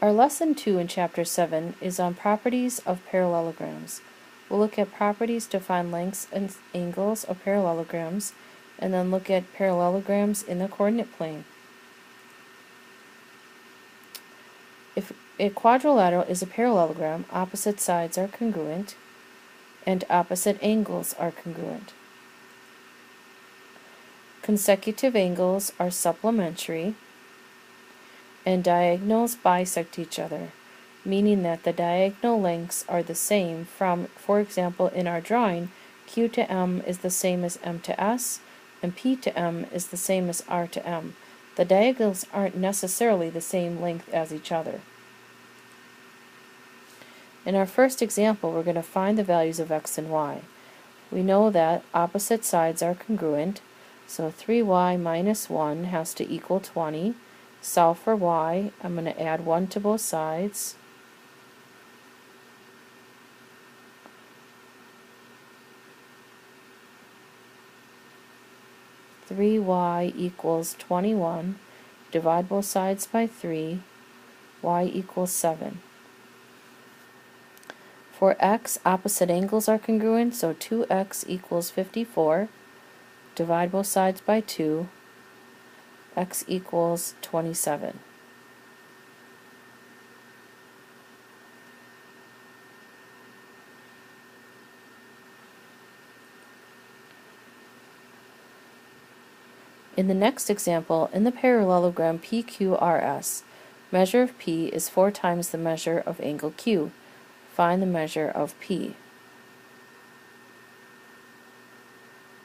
Our lesson 2 in chapter 7 is on properties of parallelograms. We'll look at properties to find lengths and angles of parallelograms, and then look at parallelograms in the coordinate plane. If a quadrilateral is a parallelogram, opposite sides are congruent and opposite angles are congruent. Consecutive angles are supplementary, and diagonals bisect each other, meaning that the diagonal lengths are the same from, for example, in our drawing, Q to M is the same as M to S, and P to M is the same as R to M. The diagonals aren't necessarily the same length as each other. In our first example, we're going to find the values of x and y. We know that opposite sides are congruent, so 3y minus 1 has to equal 20. Solve for y. I'm going to add 1 to both sides. (3y) equals 21. Divide both sides by 3. Y equals 7. For x, opposite angles are congruent, so 2x equals 54. Divide both sides by 2. X equals 27. In the next example, in the parallelogram PQRS, measure of P is 4 times the measure of angle Q. Find the measure of P.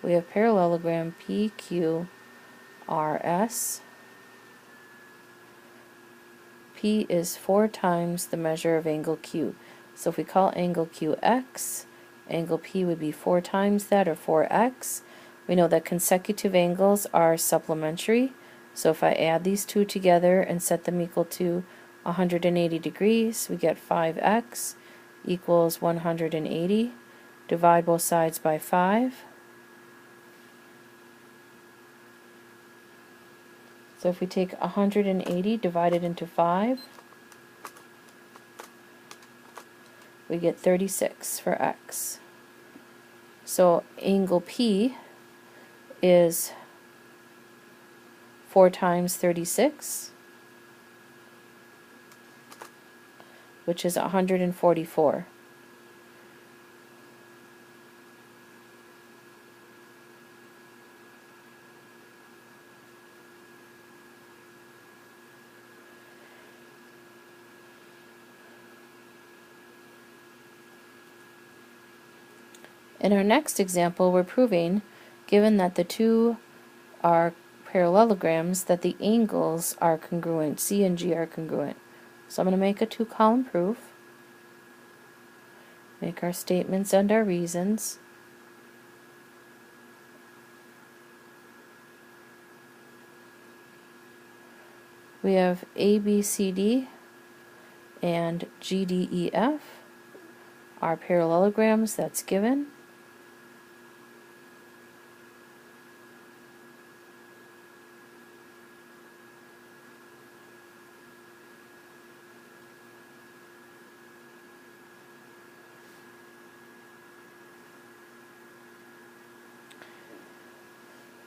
We have parallelogram PQRS. P is 4 times the measure of angle Q. So if we call angle Q x, angle P would be 4 times that, or 4x. We know that consecutive angles are supplementary. So if I add these two together and set them equal to 180 degrees, we get 5x equals 180. Divide both sides by 5. So if we take 180 divided into 5, we get 36 for x. So angle P is 4 times 36, which is 144. In our next example, we're proving, given that the two are parallelograms, that the angles are congruent. C and G are congruent. So I'm going to make a 2-column proof. Make our statements and our reasons. We have A, B, C, D and G, D, E, F are parallelograms. That's given.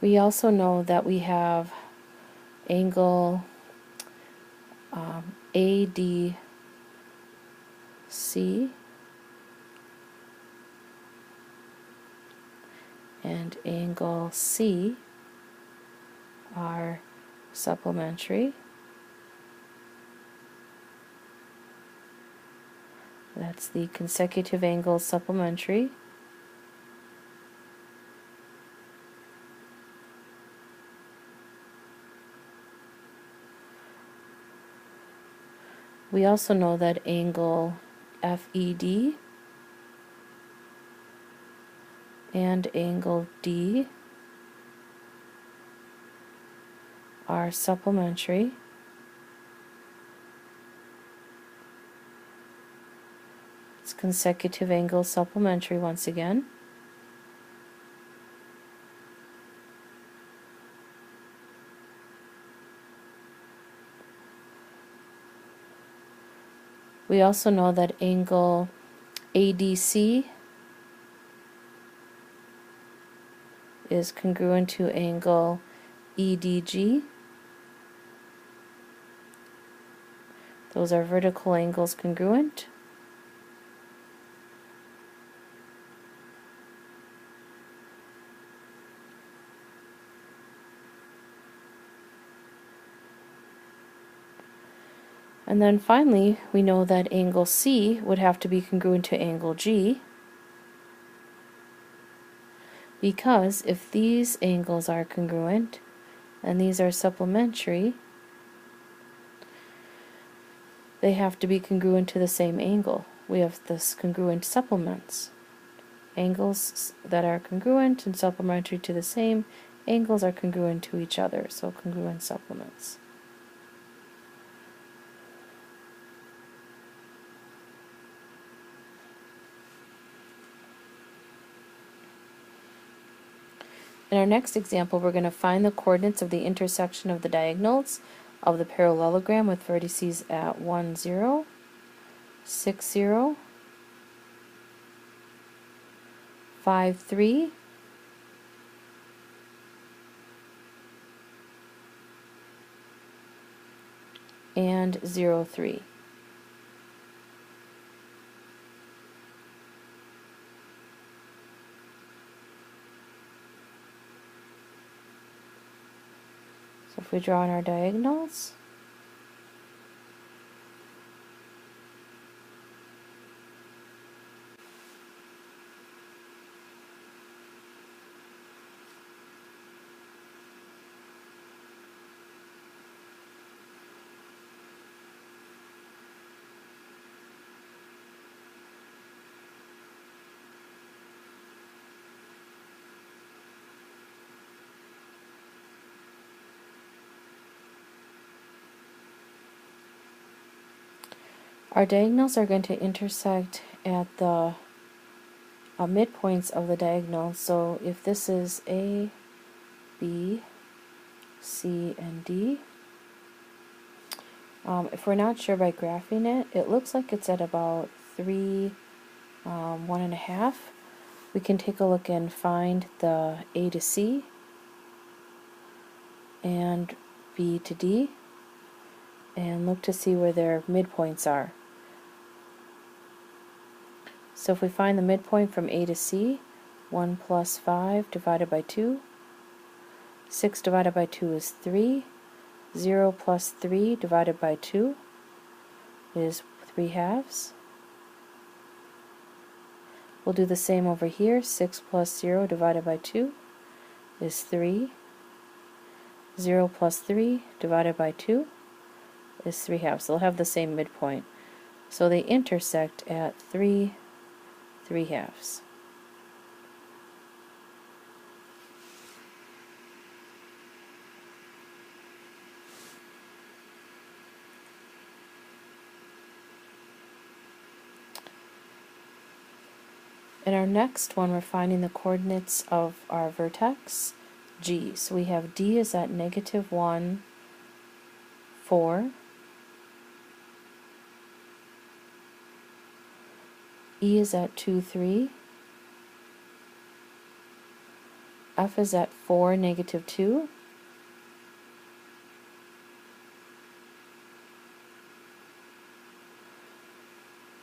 We also know that we have angle ADC and angle C are supplementary. That's the consecutive angle supplementary. We also know that angle FED and angle D are supplementary. It's consecutive angle supplementary once again. We also know that angle ADC is congruent to angle EDG. Those are vertical angles congruent. And then finally, we know that angle C would have to be congruent to angle G, because if these angles are congruent and these are supplementary, they have to be congruent to the same angle. We have this congruent supplements. Angles that are congruent and supplementary to the same angles are congruent to each other, so congruent supplements. In our next example, we're going to find the coordinates of the intersection of the diagonals of the parallelogram with vertices at 1, 0, 6, 0, 5, 3, and 0, 3. So if we draw on our diagonals, our diagonals are going to intersect at the midpoints of the diagonal. So if this is A, B, C, and D, if we're not sure by graphing it, it looks like it's at about 3, 1.5. We can take a look and find the A to C and B to D and look to see where their midpoints are. So if we find the midpoint from A to C, 1 plus 5 divided by 2, 6 divided by 2 is 3, 0 plus 3 divided by 2 is 3/2. We'll do the same over here. 6 plus 0 divided by 2 is 3. 0 plus 3 divided by 2 is 3/2. They'll have the same midpoint. So they intersect at 3 3/2. In our next one, we're finding the coordinates of our vertex, G. So we have D is at -1, 4. E is at 2, 3. F is at 4, -2.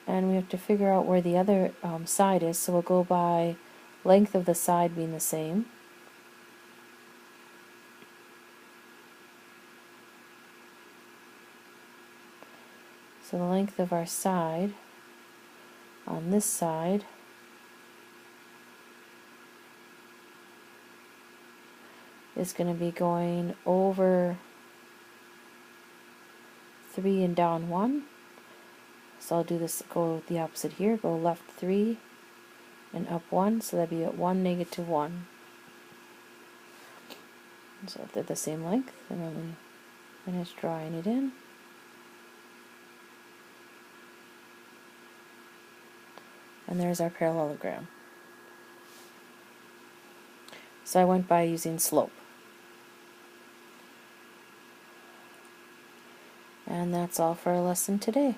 And we have to figure out where the other side is, so we'll go by length of the side being the same. So the length of our side on this side is going to be going over 3 and down 1. So I'll do this, go the opposite here, go left 3 and up 1, so that'd be at 1, -1. So if they're the same length, then when we finish drawing it in, and there's our parallelogram. So I went by using slope. And that's all for our lesson today.